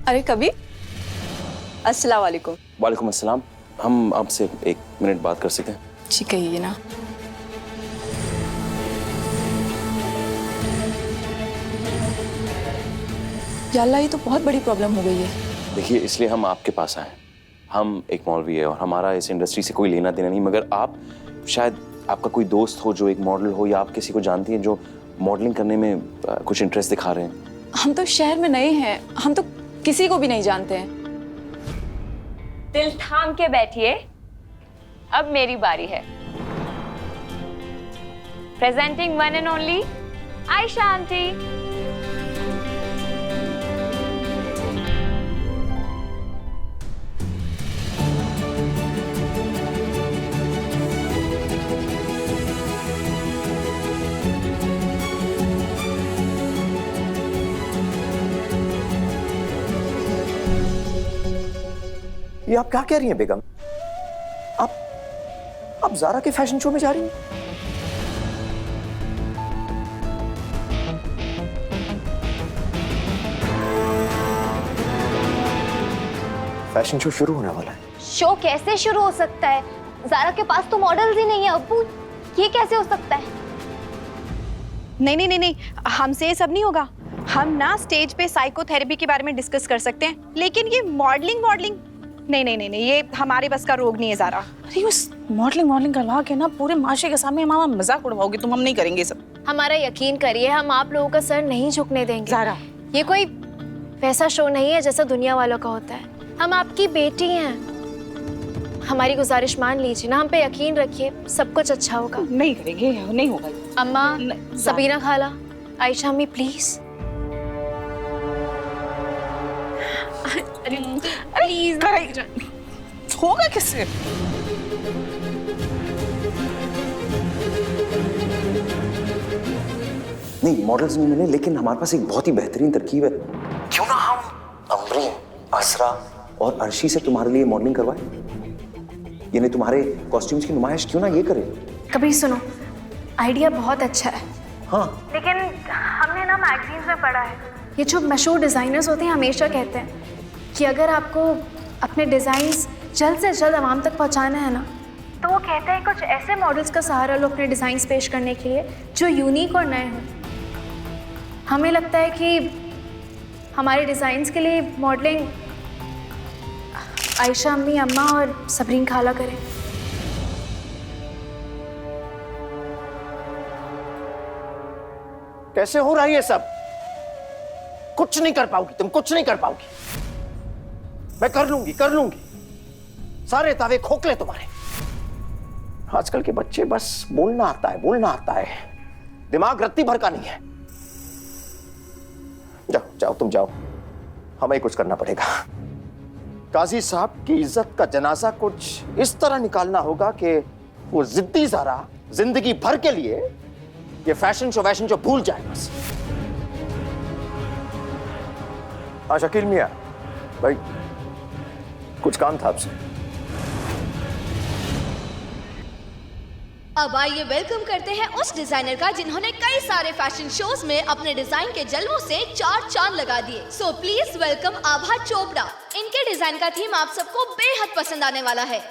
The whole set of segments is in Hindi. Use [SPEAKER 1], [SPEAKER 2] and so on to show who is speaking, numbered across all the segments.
[SPEAKER 1] अरे कबीर, अस्सलाम वालेकुम।
[SPEAKER 2] वालेकुम अस्सलाम। हम आपसे 1 मिनट बात कर सकते हैं?
[SPEAKER 1] जी कहिए ना। या अल्लाह, ये तो बहुत बड़ी प्रॉब्लम हो गई है।
[SPEAKER 2] देखिए, इसलिए हम आपके पास आए। हम एक मौलवी है और हमारा इस इंडस्ट्री से कोई लेना देना नहीं, मगर आप शायद आपका कोई दोस्त हो जो एक मॉडल हो, या आप किसी को जानती हैं जो मॉडलिंग करने में कुछ इंटरेस्ट दिखा रहे हैं।
[SPEAKER 1] हम तो शहर में नए हैं, हम तो किसी को भी नहीं जानते हैं।
[SPEAKER 3] दिल थाम के बैठिए, अब मेरी बारी है। Presenting one and only Ayesha aunty.
[SPEAKER 4] ये आप क्या कह रही हैं बेगम? आप ज़ारा के फैशन शो में जा रही हैं? फैशन शो शुरू होने वाला है।
[SPEAKER 5] शो कैसे शुरू हो सकता है? ज़ारा के पास तो मॉडल्स ही नहीं है अब्बू, ये कैसे हो सकता है?
[SPEAKER 6] नहीं, हमसे ये सब नहीं होगा। हम ना स्टेज पे साइकोथेरेपी के बारे में डिस्कस कर सकते हैं, लेकिन ये मॉडलिंग नहीं, ये हमारे बस का रोग नहीं है ज़ारा।
[SPEAKER 1] अरे उस मॉडलिंग करवा के ना पूरे माशरे के सामने हमारा मजाक उड़वाओगे तुम। हम नहीं करेंगे सब।
[SPEAKER 5] हमारा यकीन करिए, हम आप लोगों का सर नहीं झुकने देंगे।
[SPEAKER 1] ज़ारा,
[SPEAKER 5] ये कोई वैसा शो नहीं है जैसा दुनिया वालों का होता है। हम आपकी बेटी हैं, हमारी गुजारिश मान लीजिए ना, हम पे यकीन रखिए, सब कुछ अच्छा होगा।
[SPEAKER 1] नहीं करेंगे, नहीं होगा।
[SPEAKER 5] अम्मा, सबीना खाला, आयशा अम्मी प्लीज।
[SPEAKER 1] प्लीज होगा कैसे?
[SPEAKER 2] नहीं, मॉडल्स नहीं मिले, लेकिन हमारे पास एक बहुत ही बेहतरीन तरकीब है। क्यों ना हम अमरीन, असरा और अर्शी से तुम्हारे लिए मॉडलिंग करवाएं? यानी तुम्हारे कॉस्ट्यूम्स की नुमाइश क्यों ना ये करें?
[SPEAKER 5] कभी सुनो, आइडिया बहुत अच्छा है।
[SPEAKER 2] हाँ,
[SPEAKER 5] लेकिन हमने ना मैगजीन्स में पढ़ा है, ये जो मशहूर डिज़ाइनर्स होते हैं हमेशा कहते हैं कि अगर आपको अपने डिज़ाइंस जल्द से जल्द आवाम तक पहुंचाना है ना, तो वो कहते हैं कुछ ऐसे मॉडल्स का सहारा लो अपने डिज़ाइंस पेश करने के लिए जो यूनिक और नए हों। हमें लगता है कि हमारे डिज़ाइंस के लिए मॉडलिंग आयशा अम्मी, अम्मा और सबरीन खाला करें।
[SPEAKER 4] कैसे हो रहा है ये सब? कुछ नहीं कर पाओगी तुम, कुछ नहीं कर पाओगी। मैं कर लूंगी। सारे दावे खोखले तुम्हारे। आजकल के बच्चे बस बोलना आता है, दिमाग रत्ती भर का नहीं है। जाओ तुम जाओ, हमें कुछ करना पड़ेगा। काजी साहब की इज्जत का जनाजा कुछ इस तरह निकालना होगा कि वो जिद्दी ज़ारा जिंदगी भर के लिए ये फैशन शो भूल जाए बस। हाँ शकील मियां भाई, कुछ काम था आपसे।
[SPEAKER 7] अब आइए वेलकम करते हैं उस डिजाइनर का जिन्होंने कई सारे फैशन शोज में अपने डिजाइन के जलवों से 4 चांद लगा दिए। सो प्लीज वेलकम आभा चोपड़ा। इनके डिजाइन का थीम आप सबको बेहद पसंद आने वाला है।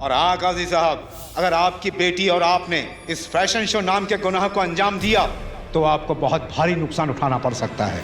[SPEAKER 8] और हाँ काजी साहब, अगर आपकी बेटी और आपने इस फैशन शो नाम के गुनाह को अंजाम दिया तो आपको बहुत भारी नुकसान उठाना पड़ सकता है।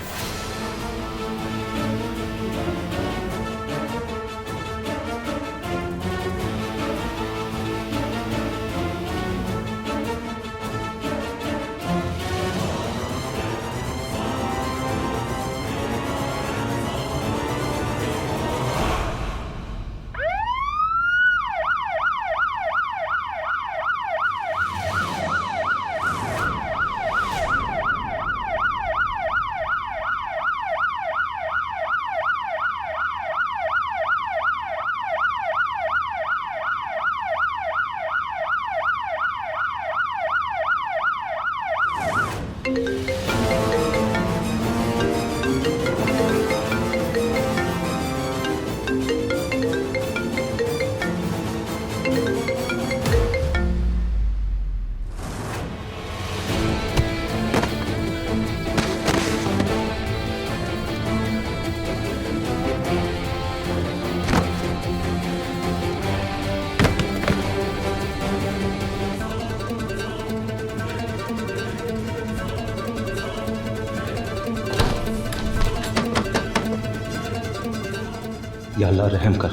[SPEAKER 9] या अल्लाह रहम कर,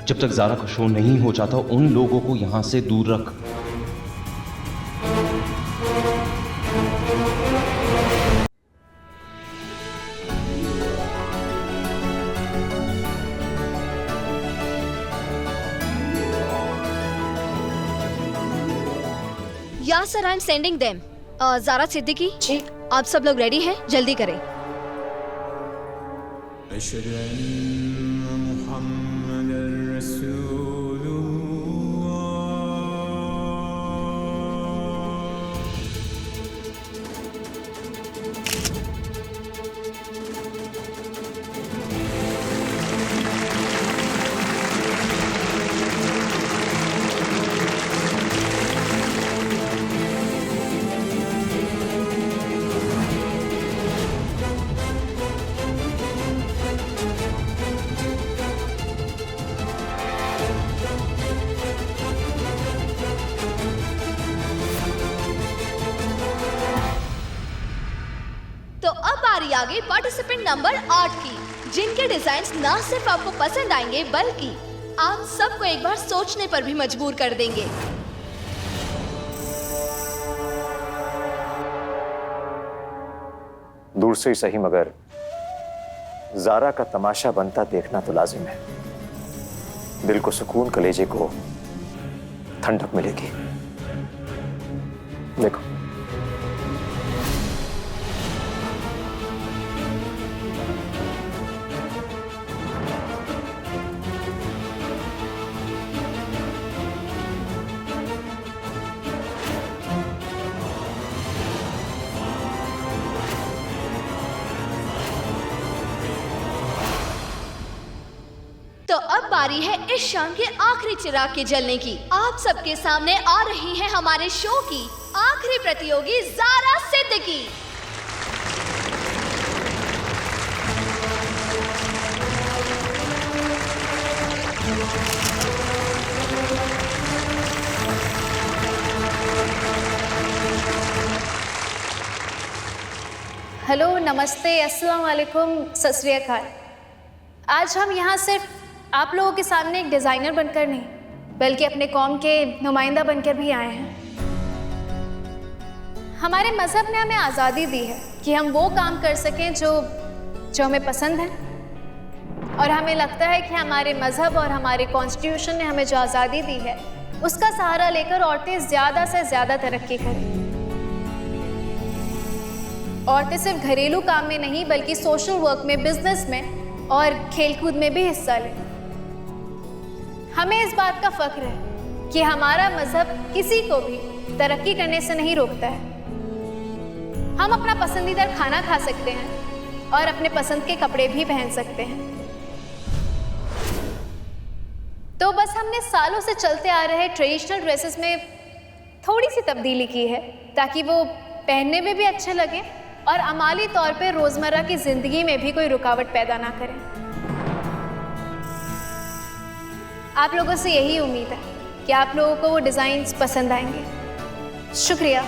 [SPEAKER 9] जब तक ज़ारा का शो नहीं हो जाता उन लोगों को यहां से दूर रख।
[SPEAKER 7] Yasir, I am sending them. Zara Siddiqui
[SPEAKER 1] ji,
[SPEAKER 7] आप सब लोग रेडी हैं? जल्दी करें। तो अब बारी आ गई पार्टिसिपेंट नंबर 8 की, जिनके डिजाइन्स ना सिर्फ आपको पसंद आएंगे बल्कि आप सबको एक बार सोचने पर भी मजबूर कर देंगे।
[SPEAKER 4] दूर से ही सही मगर ज़ारा का तमाशा बनता देखना तो लाजिम है। दिल को सुकून, कलेजे को ठंडक मिलेगी। देखो,
[SPEAKER 7] तो अब बारी है इस शाम के आखिरी चिराग के जलने की। आप सबके सामने आ रही है हमारे शो की आखिरी प्रतियोगी ज़ारा सिद्दीकी।
[SPEAKER 5] हेलो, नमस्ते, अस्सलाम वालेकुम, सत श्री अकाल। आज हम यहाँ सिर्फ आप लोगों के सामने एक डिज़ाइनर बनकर नहीं बल्कि अपने कौम के नुमाइंदा बनकर भी आए हैं। हमारे मज़हब ने हमें आज़ादी दी है कि हम वो काम कर सकें जो हमें पसंद है, और हमें लगता है कि हमारे मज़हब और हमारे कॉन्स्टिट्यूशन ने हमें जो आज़ादी दी है उसका सहारा लेकर औरतें ज़्यादा से ज़्यादा तरक्की करें। औरतें सिर्फ घरेलू काम में नहीं बल्कि सोशल वर्क में, बिजनेस में और खेलकूद में भी हिस्सा लें। हमें इस बात का फख्र है कि हमारा मजहब किसी को भी तरक्की करने से नहीं रोकता है। हम अपना पसंदीदा खाना खा सकते हैं और अपने पसंद के कपड़े भी पहन सकते हैं। तो बस हमने सालों से चलते आ रहे ट्रेडिशनल ड्रेसेस में थोड़ी सी तब्दीली की है ताकि वो पहनने में भी अच्छे लगे और अमाली तौर पे रोज़मर्रा की ज़िंदगी में भी कोई रुकावट पैदा ना करें। आप लोगों से यही उम्मीद है कि आप लोगों को वो डिज़ाइन्स पसंद आएंगे। शुक्रिया।